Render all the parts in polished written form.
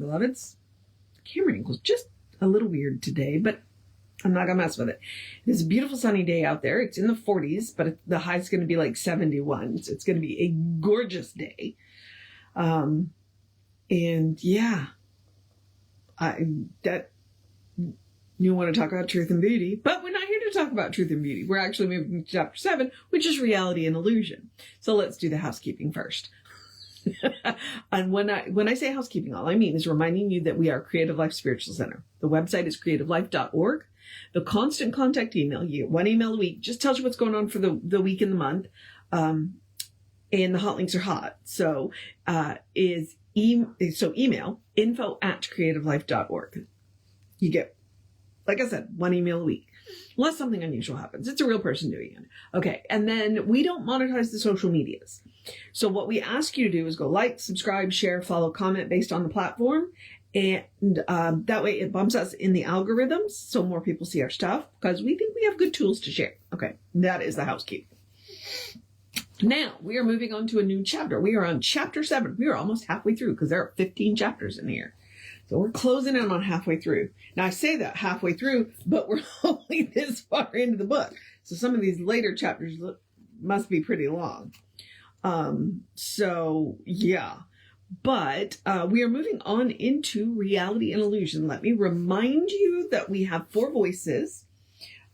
beloveds. Camera angle's just a little weird today, but I'm not going to mess with it. It's a beautiful sunny day out there. It's in the 40s, but the high's going to be like 71. So it's going to be a gorgeous day. And yeah, you want to talk about truth and beauty, but we're not here to talk about truth and beauty. We're actually moving to chapter 7, which is reality and illusion. So let's do the housekeeping first. And when I say housekeeping, all I mean is reminding you that we are Creative Life Spiritual Center. The website is creativelife.org. The constant contact email, you get 1 email a week, just tells you what's going on for the week and the month. And the hot links are hot. So, email info@creativelife.org. You get, like I said, 1 email a week. Unless something unusual happens. It's a real person doing it. Okay. And then we don't monetize the social medias. So what we ask you to do is go like, subscribe, share, follow, comment based on the platform. And that way it bumps us in the algorithms so more people see our stuff because we think we have good tools to share. Okay. That is the housekeeping. Now we are moving on to a new chapter. We are on chapter 7. We are almost halfway through because there are 15 chapters in here. So we're closing in on halfway through. Now I say that halfway through, but we're only this far into the book. So some of these later chapters must be pretty long. So yeah, but we are moving on into reality and illusion. Let me remind you that we have 4 voices.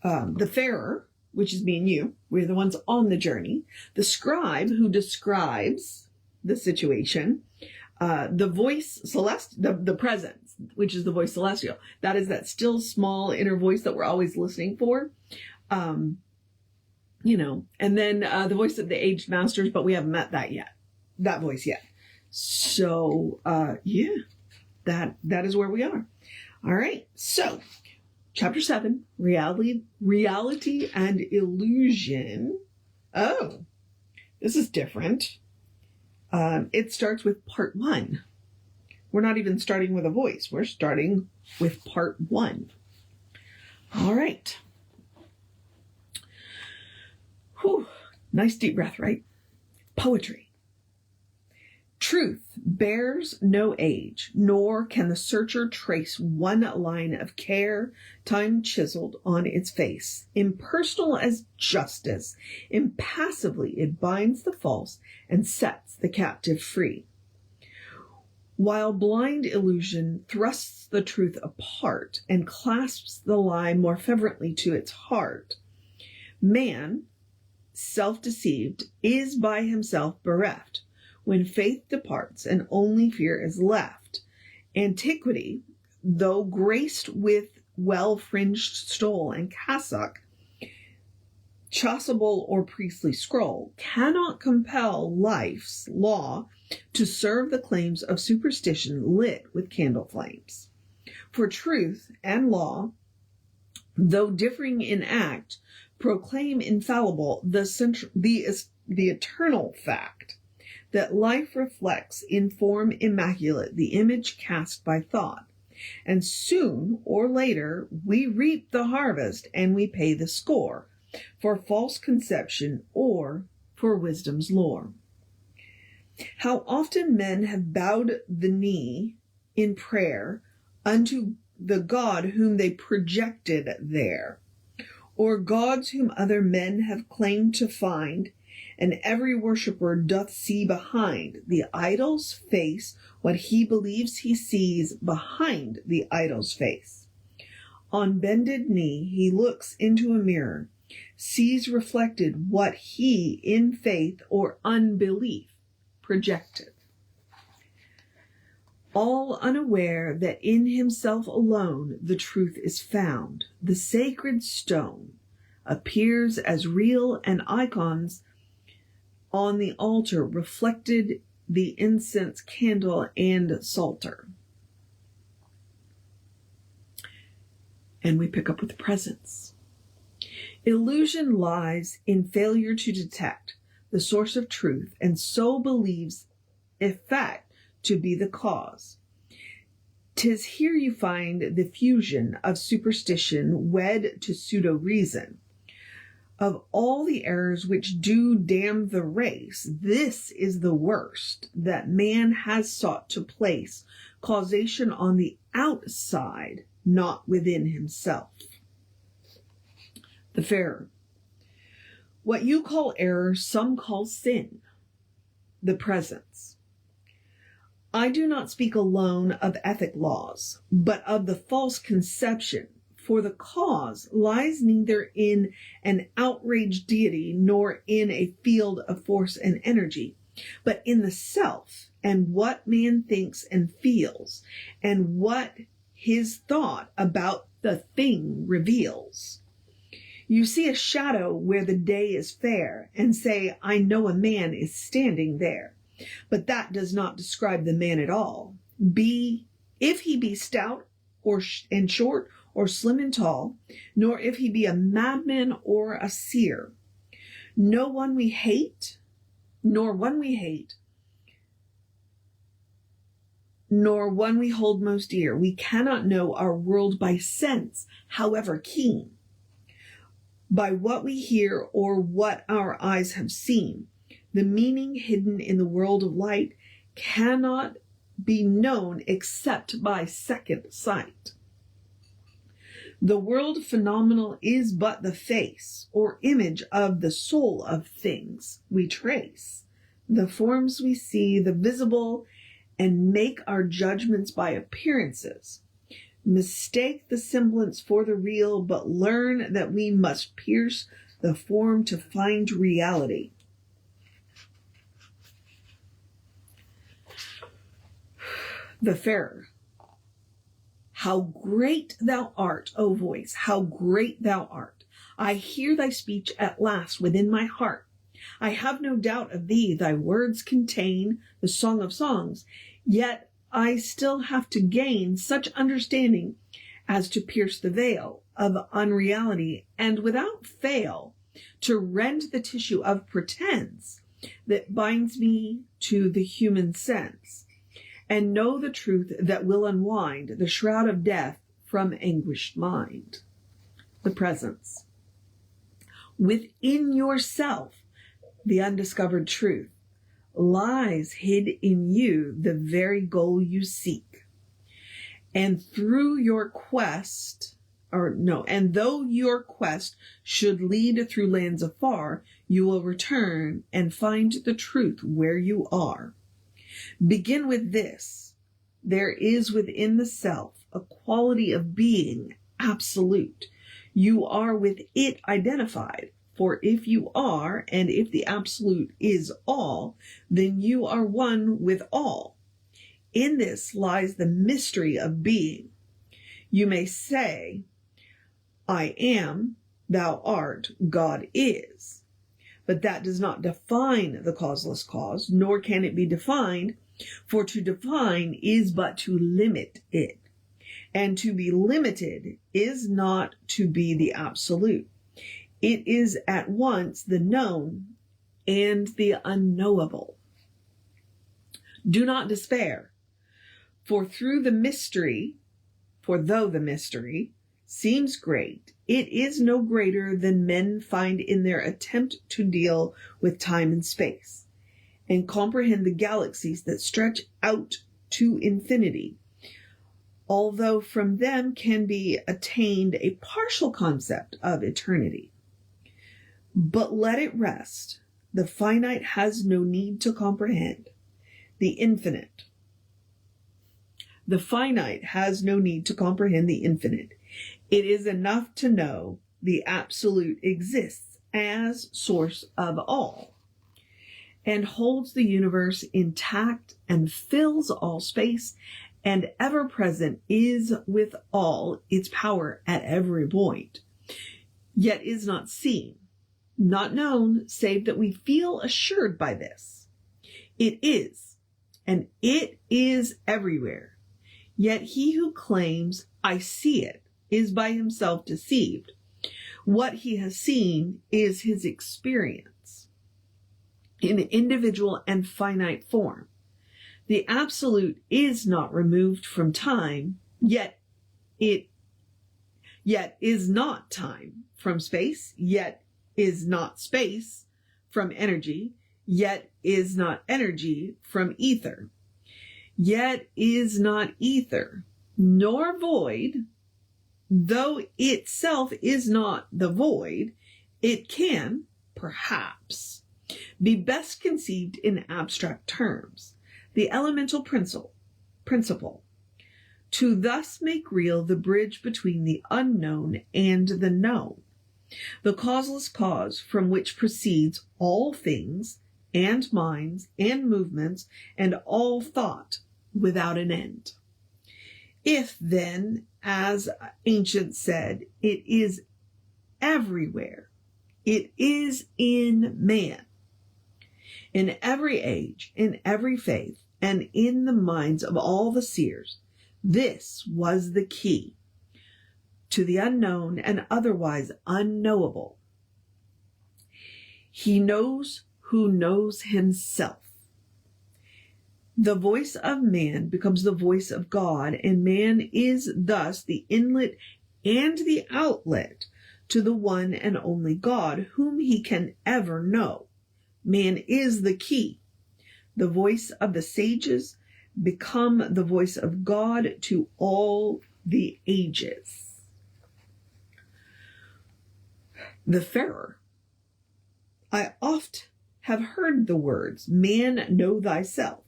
The farer, which is me and you. We're the ones on the journey. The scribe, who describes the situation. The voice the presence, which is the voice celestial. That is that still small inner voice that we're always listening for. And then the voice of the aged masters, but we haven't met that voice yet. So, yeah, that is where we are. All right. So chapter 7, reality and illusion. Oh, this is different. It starts with part 1. We're not even starting with a voice. We're starting with part 1. All right. Whew. Nice deep breath, right? Poetry. Truth bears no age, nor can the searcher trace one line of care, time chiseled on its face. Impersonal as justice, impassively it binds the false and sets the captive free. While blind illusion thrusts the truth apart and clasps the lie more fervently to its heart, man, self-deceived, is by himself bereft. When faith departs and only fear is left, antiquity, though graced with well-fringed stole and cassock, chasuble or priestly scroll, cannot compel life's law to serve the claims of superstition lit with candle flames. For truth and law, though differing in act, proclaim infallible the eternal fact that life reflects in form immaculate the image cast by thought, and soon or later we reap the harvest and we pay the score for false conception or for wisdom's lore. How often men have bowed the knee in prayer unto the God whom they projected there, or gods whom other men have claimed to find, and every worshipper doth see behind the idol's face what he believes he sees behind the idol's face. On bended knee he looks into a mirror, sees reflected what he in faith or unbelief projected. All unaware that in himself alone the truth is found, the sacred stone appears as real and icons on the altar reflected the incense, candle, and psalter. And we pick up with the presence. Illusion lies in failure to detect the source of truth, and so believes effect to be the cause. 'Tis here you find the fusion of superstition wed to pseudo-reason, Of all the errors which do damn the race, this is the worst, that man has sought to place causation on the outside, not within himself. The Farer. What you call error, some call sin. The Presence. I do not speak alone of ethic laws, but of the false conception. For the cause lies neither in an outraged deity nor in a field of force and energy, but in the self and what man thinks and feels, and what his thought about the thing reveals. You see a shadow where the day is fair, and say, I know a man is standing there. But that does not describe the man at all. If he be stout and short, or slim and tall, nor if he be a madman or a seer. Nor one we hate, nor one we hold most dear. We cannot know our world by sense, however keen, by what we hear or what our eyes have seen. The meaning hidden in the world of light cannot be known except by second sight. The world phenomenal is but the face or image of the soul of things we trace. The forms we see, the visible, and make our judgments by appearances. Mistake the semblance for the real, but learn that we must pierce the form to find reality. The Farer. How great thou art, O voice, how great thou art. I hear thy speech at last within my heart. I have no doubt of thee, thy words contain the song of songs, yet I still have to gain such understanding as to pierce the veil of unreality, and without fail to rend the tissue of pretense that binds me to the human sense, and know the truth that will unwind the shroud of death from anguished mind. The Presence. Within yourself, the undiscovered truth lies hid in you, the very goal you seek. And though your quest should lead through lands afar, you will return and find the truth where you are. Begin with this. There is within the self a quality of being absolute. You are with it identified. For if you are, and if the absolute is all, then you are one with all. In this lies the mystery of being. You may say, I am, thou art, God is. But that does not define the causeless cause, nor can it be defined, for to define is but to limit it. And to be limited is not to be the absolute. It is at once the known and the unknowable. Do not despair, for though the mystery seems great, it is no greater than men find in their attempt to deal with time and space, and comprehend the galaxies that stretch out to infinity, although from them can be attained a partial concept of eternity. But let it rest. The finite has no need to comprehend the infinite. The finite has no need to comprehend the infinite. It is enough to know the absolute exists as source of all, and holds the universe intact and fills all space, and ever present is with all its power at every point, yet is not seen, not known, save that we feel assured by this. It is, and it is everywhere. Yet he who claims, I see it, is by himself deceived. What he has seen is his experience in individual and finite form. The absolute is not removed from time, yet is not time from space, yet is not space from energy, yet is not energy from ether. Yet is not ether, nor void, though itself is not the void. It can, perhaps, be best conceived in abstract terms, the elemental principle, to thus make real the bridge between the unknown and the known, the causeless cause from which proceeds all things, and minds, and movements, and all thought without an end. If then, as ancients said, it is everywhere, it is in man, in every age, in every faith, and in the minds of all the seers, this was the key to the unknown and otherwise unknowable. He knows who knows himself. The voice of man becomes the voice of God, and man is thus the inlet and the outlet to the one and only God, whom he can ever know. Man is the key. The voice of the sages become the voice of God to all the ages. The Wayfarer. I oft have heard the words, man, know thyself,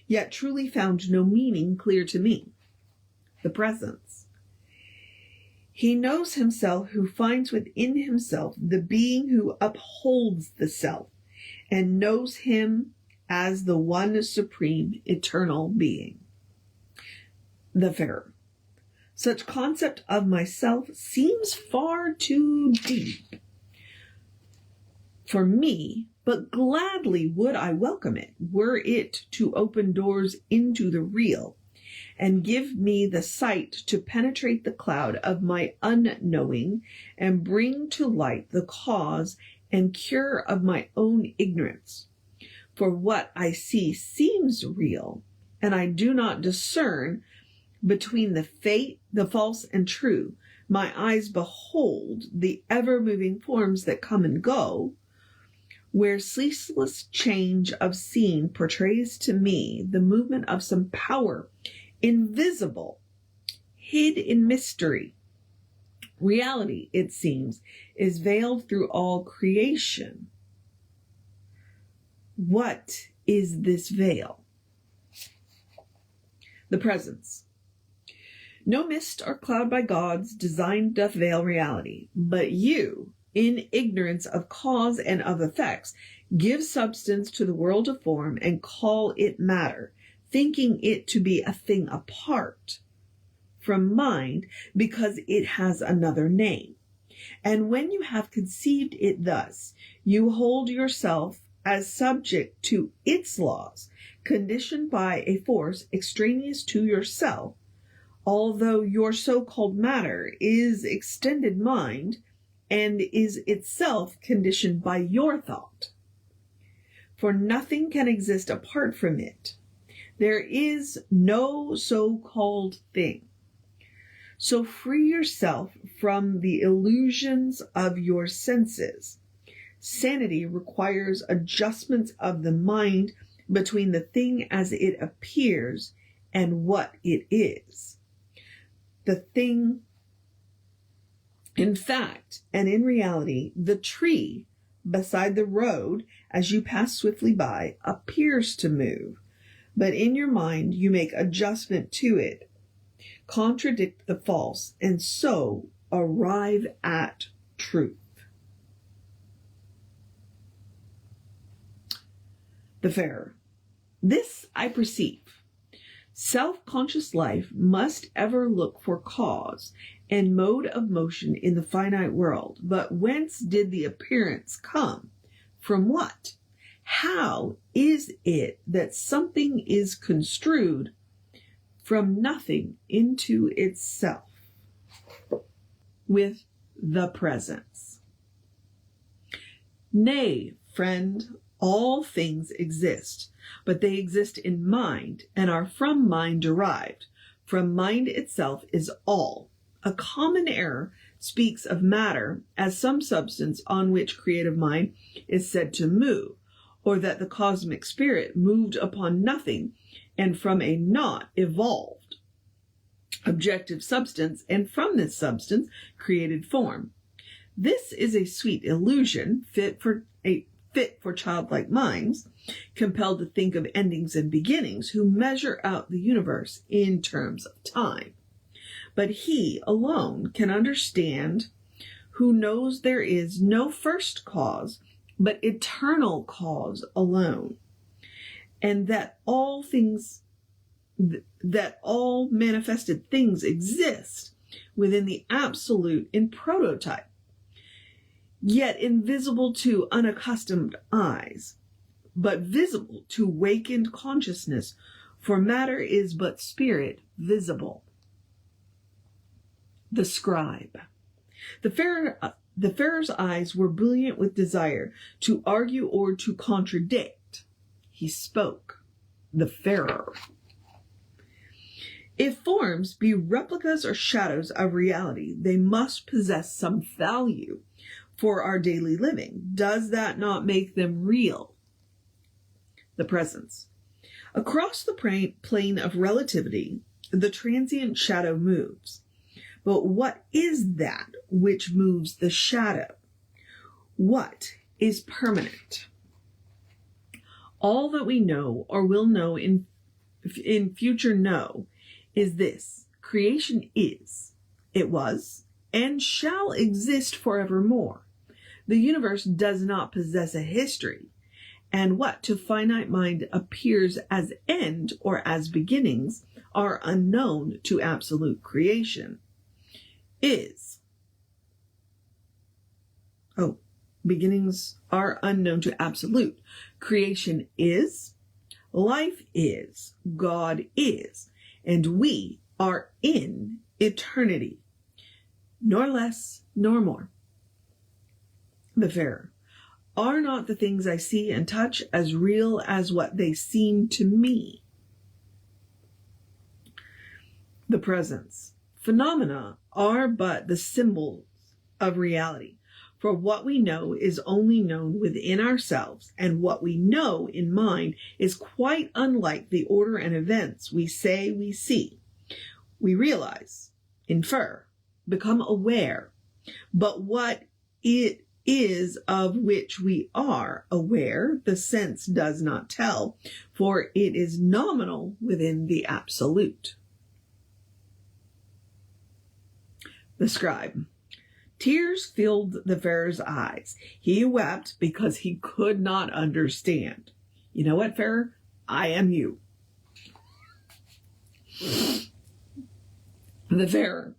yet truly found no meaning clear to me. The Presence. He knows himself who finds within himself the being who upholds the self, and knows him as the one supreme eternal being. The Wayfarer. Such concept of myself seems far too deep for me, but gladly would I welcome it, were it to open doors into the real, and give me the sight to penetrate the cloud of my unknowing, and bring to light the cause and cure of my own ignorance. For what I see seems real, and I do not discern between the false and true. My eyes behold the ever-moving forms that come and go, where ceaseless change of scene portrays to me the movement of some power, invisible, hid in mystery. Reality, it seems, is veiled through all creation. What is this veil? The Presence. No mist or cloud by God's design doth veil reality, but you, in ignorance of cause and of effects, give substance to the world of form and call it matter, thinking it to be a thing apart from mind because it has another name. And when you have conceived it thus, you hold yourself as subject to its laws, conditioned by a force extraneous to yourself, although your so-called matter is extended mind and is itself conditioned by your thought. For nothing can exist apart from it. There is no so-called thing. So free yourself from the illusions of your senses. Sanity requires adjustments of the mind between the thing as it appears and what it is. The thing, in fact, and in reality, the tree beside the road as you pass swiftly by appears to move, but in your mind you make adjustment to it, contradict the false, and so arrive at truth. The Wayfarer. This I perceive. Self-conscious life must ever look for cause and mode of motion in the finite world. But whence did the appearance come? From what? How is it that something is construed from nothing into itself? With the Presence. Nay, friend, all things exist, but they exist in mind and are from mind derived. From mind itself is all. A common error speaks of matter as some substance on which creative mind is said to move, or that the cosmic spirit moved upon nothing and from a not evolved objective substance, and from this substance created form. This is a sweet illusion fit for childlike minds, compelled to think of endings and beginnings, who measure out the universe in terms of time. But he alone can understand, who knows there is no first cause, but eternal cause alone, and that all manifested things exist within the absolute in prototype, yet invisible to unaccustomed eyes, but visible to wakened consciousness, for matter is but spirit visible. The scribe. The Pharaoh's eyes were brilliant with desire to argue or to contradict. He spoke. The Pharaoh. If forms be replicas or shadows of reality, they must possess some value for our daily living. Does that not make them real? The presence. Across the plane of relativity, the transient shadow moves. But what is that which moves the shadow? What is permanent? All that we know or will know in future know is this: creation is, it was, and shall exist forevermore. The universe does not possess a history, and what to finite mind appears as end or as beginnings are unknown to absolute creation. Beginnings are unknown to absolute. Creation is, life is, God is, and we are in eternity, nor less nor more. The Pharaoh. Are not the things I see and touch as real as what they seem to me? The presence. Phenomena are but the symbols of reality, for what we know is only known within ourselves, and what we know in mind is quite unlike the order and events we say we see. We realize, infer, become aware, but what it is of which we are aware, the sense does not tell, for it is nominal within the absolute. The scribe. Tears filled the Pharaoh's eyes. He wept because he could not understand. You know what, Pharaoh? I am you. The Pharaoh.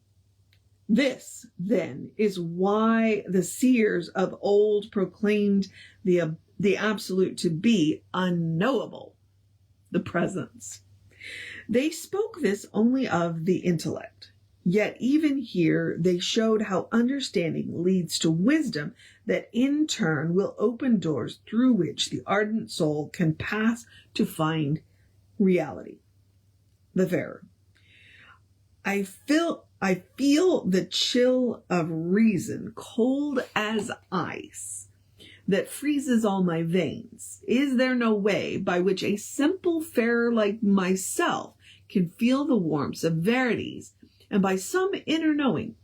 This, then, is why the seers of old proclaimed the absolute to be unknowable, the presence. They spoke this only of the intellect. Yet even here they showed how understanding leads to wisdom that in turn will open doors through which the ardent soul can pass to find reality. The Pharaoh. I feel the chill of reason, cold as ice, that freezes all my veins. Is there no way by which a simple Pharaoh like myself can feel the warmth of verities, and by some inner knowing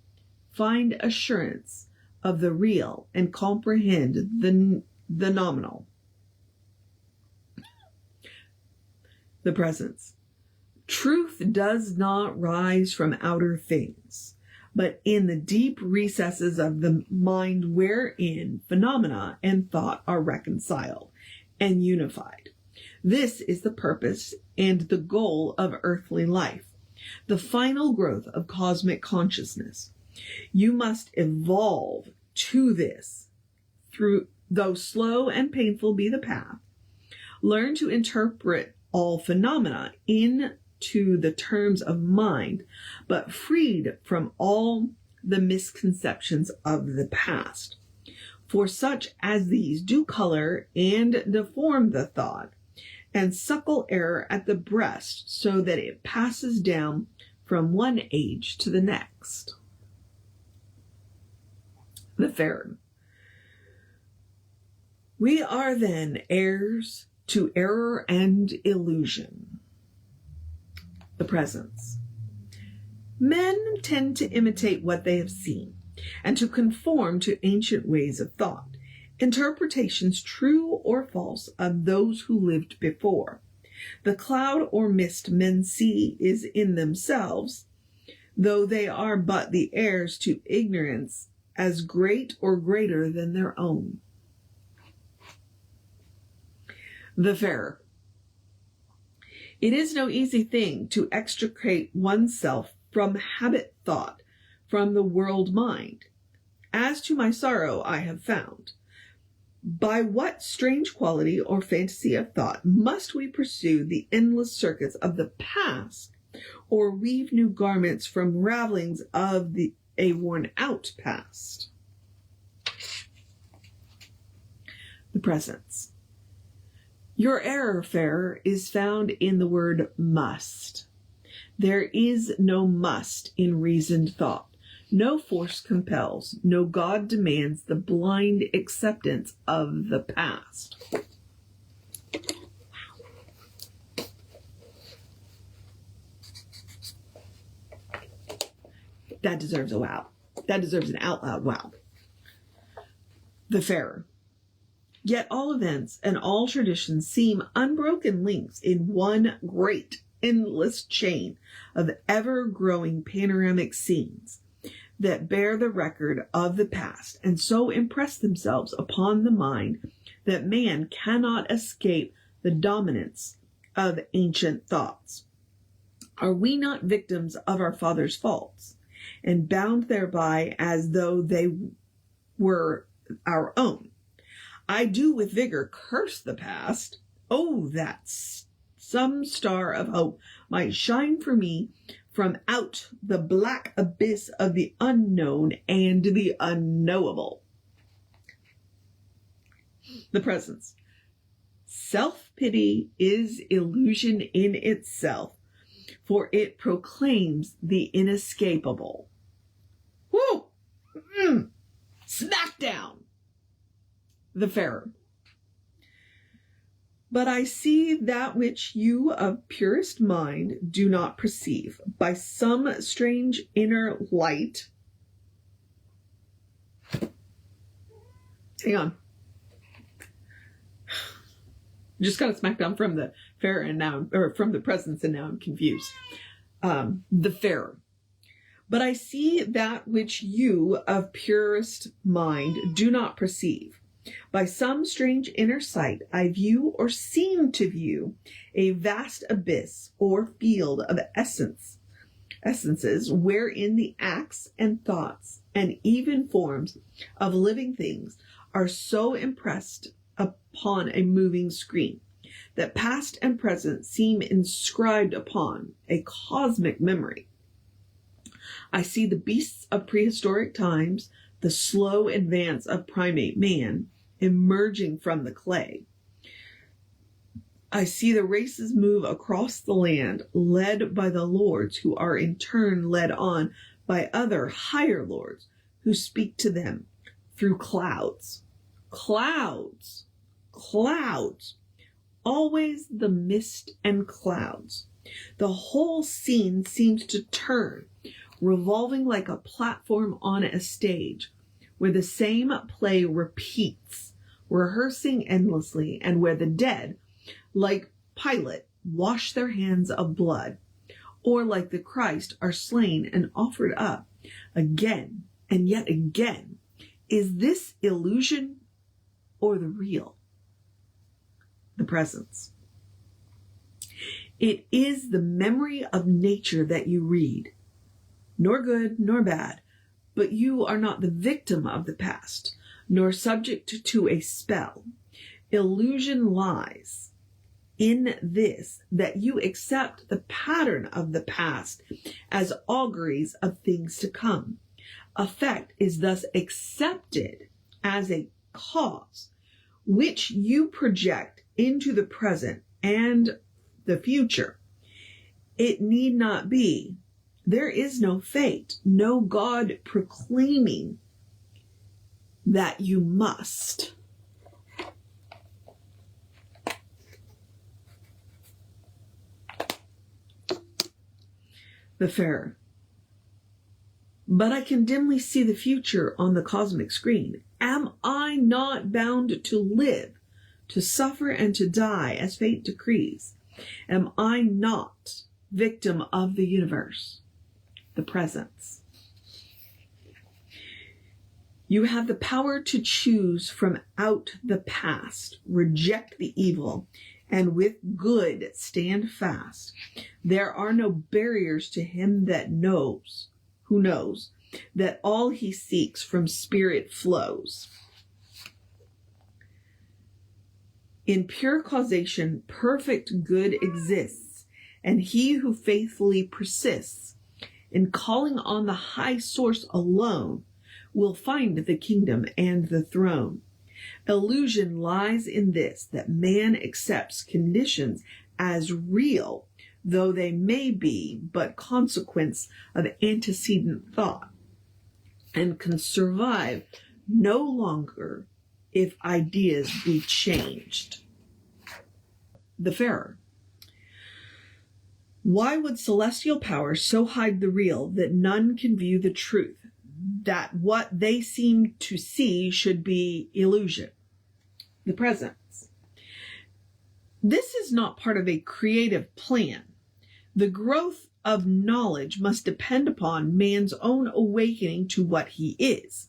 find assurance of the real and comprehend the nominal? The presence. Truth does not rise from outer things, but in the deep recesses of the mind wherein phenomena and thought are reconciled and unified. This is the purpose and the goal of earthly life, the final growth of cosmic consciousness. You must evolve to this, though slow and painful be the path. Learn to interpret all phenomena into the terms of mind, but freed from all the misconceptions of the past. For such as these do color and deform the thought, and suckle error at the breast, so that it passes down from one age to the next. The Pharaoh. We are then heirs to error and illusion. The Presence. Men tend to imitate what they have seen and to conform to ancient ways of thought, interpretations true or false of those who lived before. The cloud or mist men see is in themselves, though they are but the heirs to ignorance as great or greater than their own. The Pharaoh. It is no easy thing to extricate oneself from habit thought, from the world mind. As to my sorrow I have found. By what strange quality or fantasy of thought must we pursue the endless circuits of the past, or weave new garments from ravelings of a worn-out past? The Presence. Your error, Farer, is found in the word must. There is no must in reasoned thought. No force compels, no God demands the blind acceptance of the past. That deserves a wow. That deserves an out loud wow. The Pharaoh. Yet all events and all traditions seem unbroken links in one great, endless chain of ever-growing panoramic scenes that bear the record of the past and so impress themselves upon the mind that man cannot escape the dominance of ancient thoughts. Are we not victims of our fathers' faults, and bound thereby as though they were our own? I do with vigor curse the past. Oh, that some star of hope might shine for me from out the black abyss of the unknown and the unknowable. The Presence. Self-pity is illusion in itself, for it proclaims the inescapable. Woo! Smackdown! The Pharaoh. But I see that which you of purest mind do not perceive. By some strange inner light. Hang on. Just got a smackdown from the Pharaoh and now, or from the Presence, and now I'm confused. The Pharaoh. But I see that which you of purest mind do not perceive. By some strange inner sight, I view or seem to view a vast abyss or field of essences wherein the acts and thoughts and even forms of living things are so impressed upon a moving screen that past and present seem inscribed upon a cosmic memory. I see the beasts of prehistoric times, the slow advance of primate man, emerging from the clay. I see the races move across the land, led by the lords, who are in turn led on by other higher lords, who speak to them through clouds. Clouds! Clouds! Always the mist and clouds. The whole scene seems to turn, revolving like a platform on a stage, where the same play repeats, rehearsing endlessly, and where the dead, like Pilate, wash their hands of blood, or like the Christ, are slain and offered up again and yet again. Is this illusion or the real? The Presence. It is the memory of nature that you read, nor good nor bad, but you are not the victim of the past, nor subject to a spell. Illusion lies in this, that you accept the pattern of the past as auguries of things to come. Effect is thus accepted as a cause, which you project into the present and the future. It need not be. There is no fate, no God proclaiming that you must. The Farer. But I can dimly see the future on the cosmic screen. Am I not bound to live, to suffer and to die as fate decrees? Am I not victim of the universe? The Presence. You have the power to choose from out the past, reject the evil, and with good stand fast. There are no barriers to him that knows, who knows, that all he seeks from spirit flows. In pure causation, perfect good exists, and he who faithfully persists in calling on the high source alone will find the kingdom and the throne. Illusion lies in this, that man accepts conditions as real, though they may be but consequence of antecedent thought, and can survive no longer if ideas be changed. The Farer. Why would celestial powers so hide the real that none can view the truth, that what they seem to see should be illusion? The Presence. This is not part of a creative plan. The growth of knowledge must depend upon man's own awakening to what he is.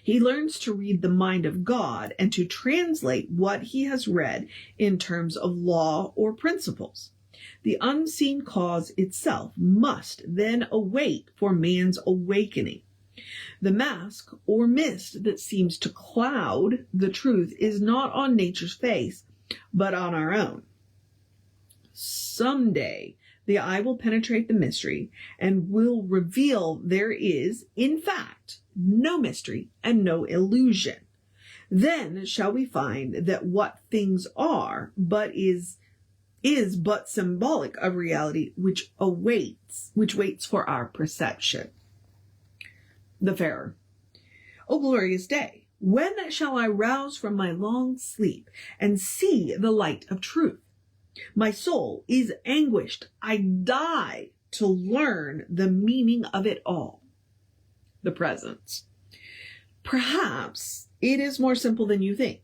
He learns to read the mind of God and to translate what he has read in terms of law or principles. The unseen cause itself must then await for man's awakening. The mask or mist that seems to cloud the truth is not on nature's face, but on our own. Someday, the eye will penetrate the mystery and will reveal there is, in fact, no mystery and no illusion. Then shall we find that what things are, but is but symbolic of reality which waits for our perception. The Farer. O glorious day, when shall I rouse from my long sleep and see the light of truth? My soul is anguished. I die to learn the meaning of it all. The Presence. Perhaps it is more simple than you think.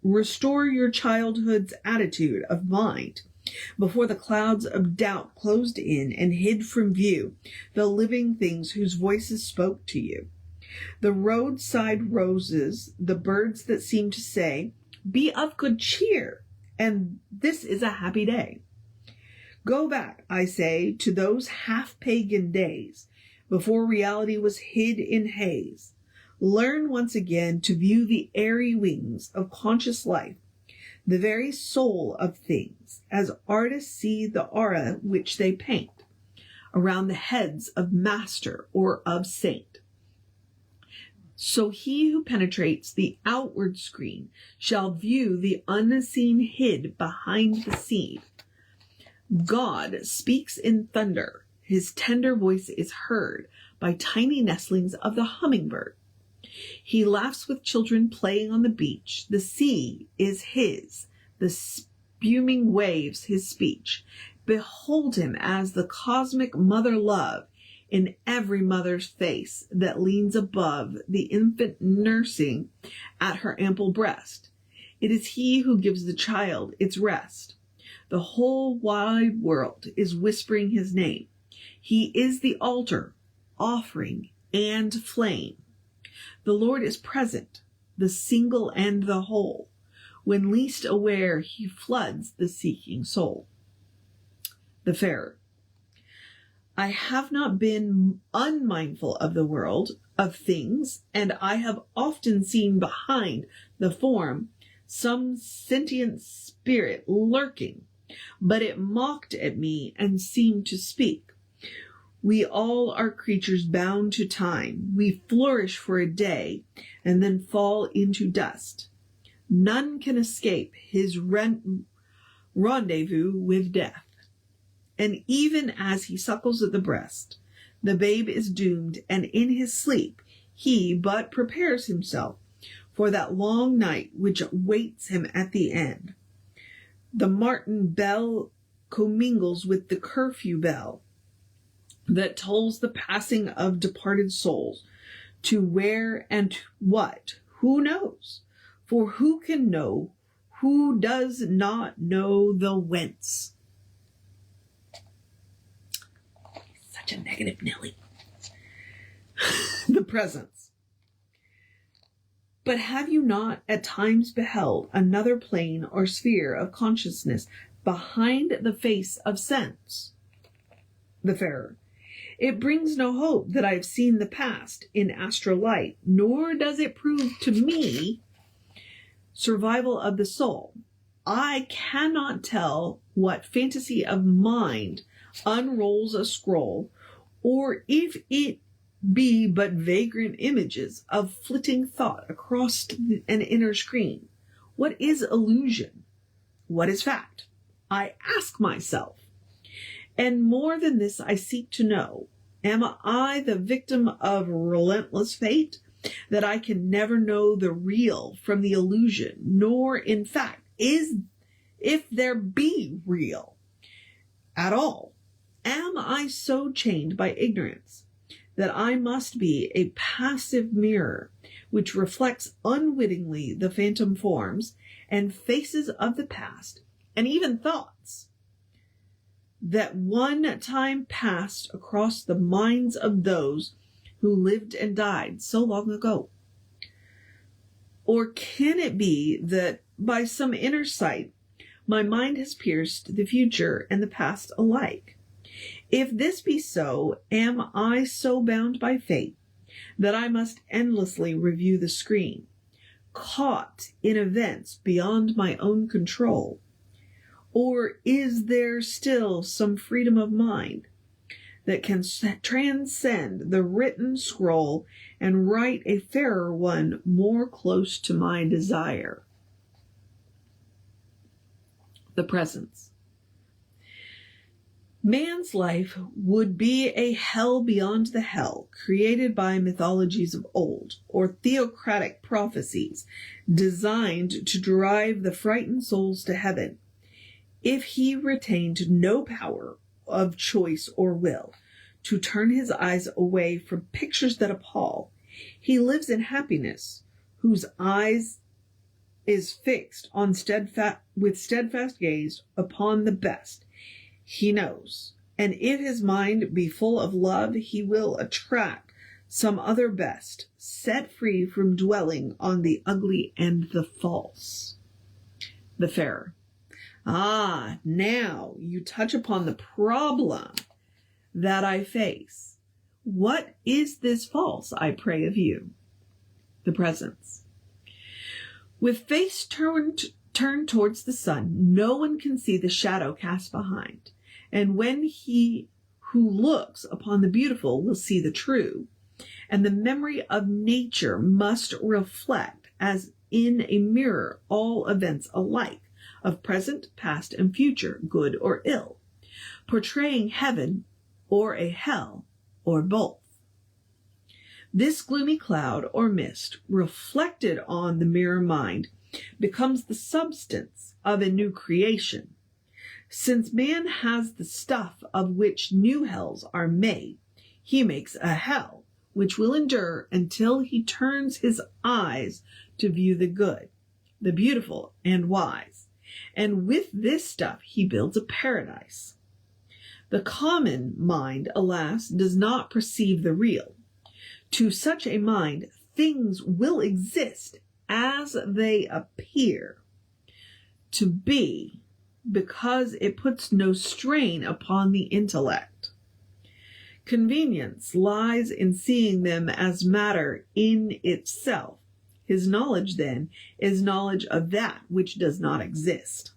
Restore your childhood's attitude of mind before the clouds of doubt closed in and hid from view the living things whose voices spoke to you. The roadside roses, the birds that seem to say, "Be of good cheer, and this is a happy day." Go back, I say, to those half-pagan days before reality was hid in haze. Learn once again to view the airy wings of conscious life, the very soul of things, as artists see the aura which they paint around the heads of master or of saint. So he who penetrates the outward screen shall view the unseen hid behind the scene. God speaks in thunder. His tender voice is heard by tiny nestlings of the hummingbird. He laughs with children playing on the beach. The sea is his, the spuming waves his speech. Behold him as the cosmic mother love in every mother's face that leans above the infant nursing at her ample breast. It is he who gives the child its rest. The whole wide world is whispering his name. He is the altar, offering, and flame. The Lord is present, the single and the whole. When least aware, he floods the seeking soul. The Farer. I have not been unmindful of the world, of things, and I have often seen behind the form some sentient spirit lurking, but it mocked at me and seemed to speak. We all are creatures bound to time. We flourish for a day and then fall into dust. None can escape his rendezvous with death. And even as he suckles at the breast, the babe is doomed, and in his sleep he but prepares himself for that long night which waits him at the end. The martin bell commingles with the curfew bell that tolls the passing of departed souls. To where and what, who knows? For who can know who does not know the whence? Such a negative Nelly. The presence. But have you not at times beheld another plane or sphere of consciousness behind the face of sense? The Farer. It brings no hope that I have seen the past in astral light, nor does it prove to me survival of the soul. I cannot tell what fantasy of mind unrolls a scroll, or if it be but vagrant images of flitting thought across an inner screen. What is illusion? What is fact? I ask myself. And more than this I seek to know. Am I the victim of relentless fate, that I can never know the real from the illusion, nor in fact if there be real at all? Am I so chained by ignorance that I must be a passive mirror which reflects unwittingly the phantom forms and faces of the past, and even thoughts that one time passed across the minds of those who lived and died so long ago? Or can it be that by some inner sight my mind has pierced the future and the past alike? If this be so, am I so bound by fate that I must endlessly review the screen, caught in events beyond my own control? Or is there still some freedom of mind that can transcend the written scroll and write a fairer one more close to my desire? The presence. Man's life would be a hell beyond the hell created by mythologies of old, or theocratic prophecies designed to drive the frightened souls to heaven, if he retained no power of choice or will to turn his eyes away from pictures that appall. He lives in happiness, whose eyes is fixed on with steadfast gaze upon the best he knows, and if his mind be full of love, he will attract some other best, set free from dwelling on the ugly and the false. The Farer. Ah, now you touch upon the problem that I face. What is this false, I pray of you? The Presence. With face turned towards the sun, no one can see the shadow cast behind. And when he who looks upon the beautiful will see the true, and the memory of nature must reflect as in a mirror all events alike, of present, past, and future, good or ill, portraying heaven or a hell, or both. This gloomy cloud or mist, reflected on the mirror mind, becomes the substance of a new creation. Since man has the stuff of which new hells are made, he makes a hell which will endure until he turns his eyes to view the good, the beautiful, and wise. And with this stuff he builds a paradise. The common mind, alas, does not perceive the real. To such a mind, things will exist as they appear to be, because it puts no strain upon the intellect. Convenience lies in seeing them as matter in itself. His knowledge, then, is knowledge of that which does not exist.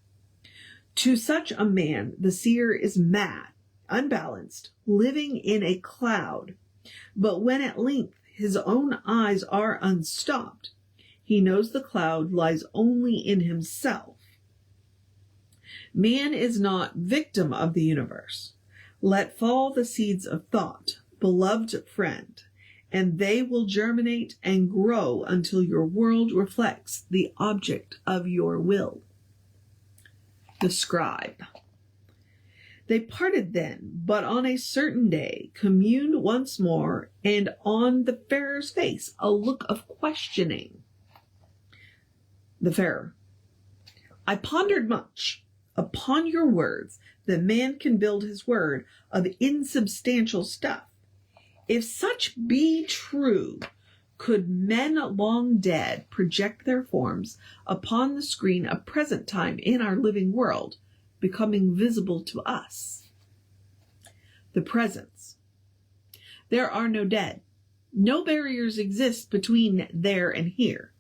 To such a man, the seer is mad, unbalanced, living in a cloud. But when at length his own eyes are unstopped, he knows the cloud lies only in himself. Man is not victim of the universe. Let fall the seeds of thought, beloved friend, and they will germinate and grow until your world reflects the object of your will. The scribe. They parted then, but on a certain day communed once more, and on the farer's face a look of questioning. The farer. I pondered much upon your words, that man can build his word of insubstantial stuff. If such be true, could men long dead project their forms upon the screen of present time in our living world, becoming visible to us? The presence. There are no dead. No barriers exist between there and here.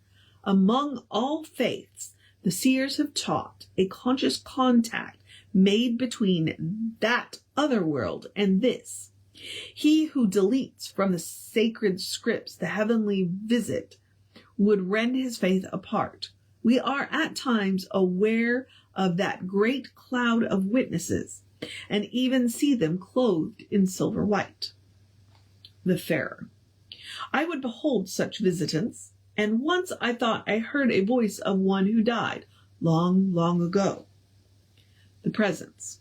Among all faiths, the seers have taught a conscious contact made between that other world and this. He who deletes from the sacred scripts the heavenly visit would rend his faith apart. We are at times aware of that great cloud of witnesses, and even see them clothed in silver white. The farer. I would behold such visitants, and once I thought I heard a voice of one who died long, long ago. The presence.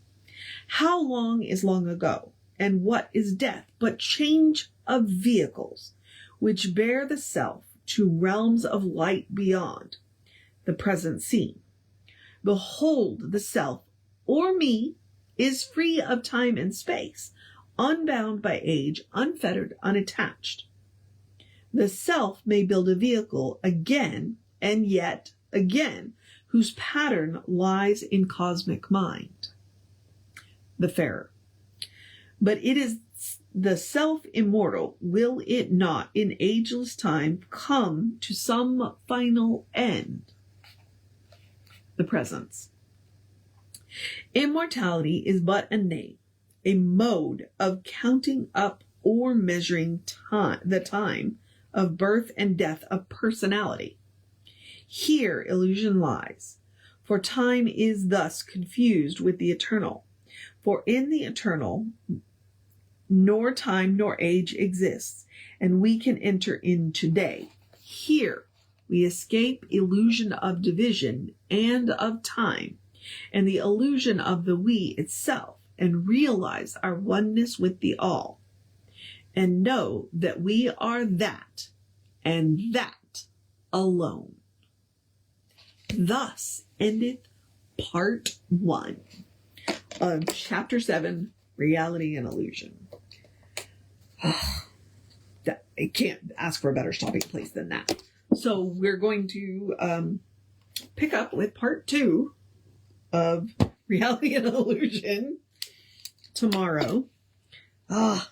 How long is long ago, and what is death but change of vehicles, which bear the self to realms of light beyond the present scene? Behold, the self, or me, is free of time and space, unbound by age, unfettered, unattached. The self may build a vehicle again and yet again, whose pattern lies in cosmic mind. The farer. But it is the self immortal, will it not in ageless time come to some final end? The presence. Immortality is but a name, a mode of counting up or measuring time, the time of birth and death of personality. Here illusion lies, for time is thus confused with the eternal. For in the eternal, nor time nor age exists, and we can enter in today. Here we escape illusion of division and of time, and the illusion of the we itself, and realize our oneness with the all, and know that we are that, and that alone. Thus endeth part 1 of chapter 7, Reality and Illusion. I can't ask for a better stopping place than that. So we're going to pick up with part 2 of Reality and Illusion tomorrow. There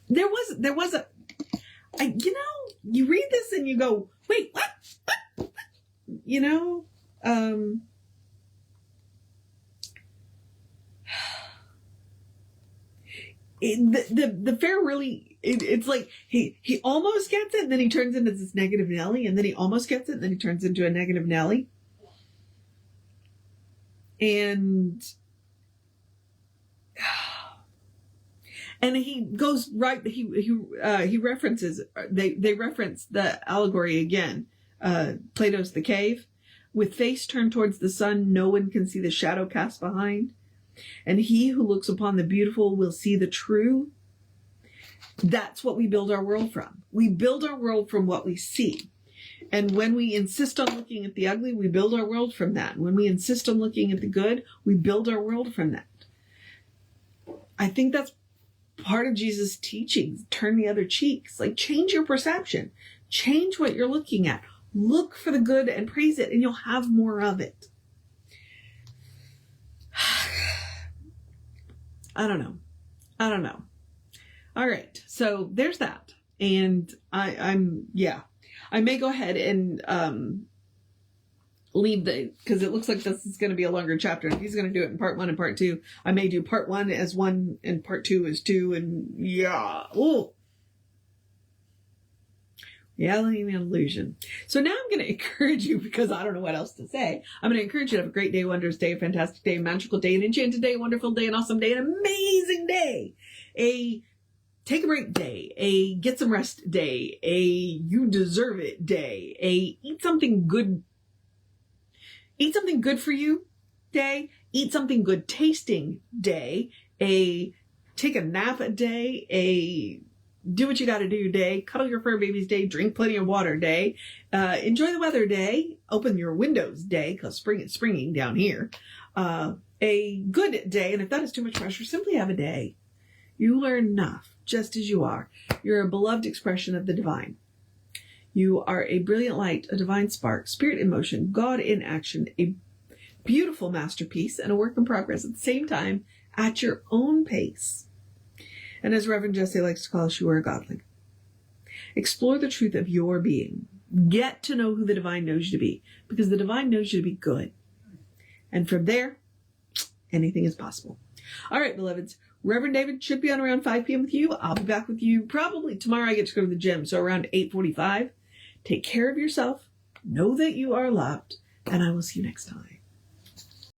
was a, you read this and you go, wait, what? The fair really, it's like he almost gets it, and then he turns into this negative Nelly, and then he almost gets it, and then he turns into a negative Nelly. And he goes right, he references, they reference the allegory again, Plato's The Cave. With face turned towards the sun, no one can see the shadow cast behind. And he who looks upon the beautiful will see the true. That's what we build our world from. We build our world from what we see. And when we insist on looking at the ugly, we build our world from that. When we insist on looking at the good, we build our world from that. I think that's part of Jesus' teachings. Turn the other cheek. Like, change your perception. Change what you're looking at. Look for the good and praise it, and you'll have more of it. I don't know. All right. So there's that. And I may go ahead and leave because it looks like this is going to be a longer chapter. If he's going to do it in part 1 and part 2, I may do part 1 as 1 and part 2 as 2. And Reality and Illusion. So now I'm going to encourage you, because I don't know what else to say. I'm going to encourage you to have a great day, wondrous day, a fantastic day, a magical day, an enchanted day, a wonderful day, an awesome day, an amazing day, a take a break day, a get some rest day, a you deserve it day, a eat something good for you day, eat something good tasting day, a take a nap a day, a do what you got to do day, cuddle your fur babies day, drink plenty of water day, enjoy the weather day, open your windows day, because spring is springing down here, a good day, and if that is too much pressure, simply have a day. You learn enough, just as you are. You're a beloved expression of the divine. You are a brilliant light, a divine spark, spirit in motion, God in action, a beautiful masterpiece, and a work in progress at the same time, at your own pace. And as Reverend Jesse likes to call us, you are a godling. Explore the truth of your being. Get to know who the divine knows you to be, because the divine knows you to be good. And from there, anything is possible. All right, beloveds. Reverend David should be on around 5 p.m. with you. I'll be back with you probably tomorrow. I get to go to the gym, so around 8:45. Take care of yourself. Know that you are loved, and I will see you next time.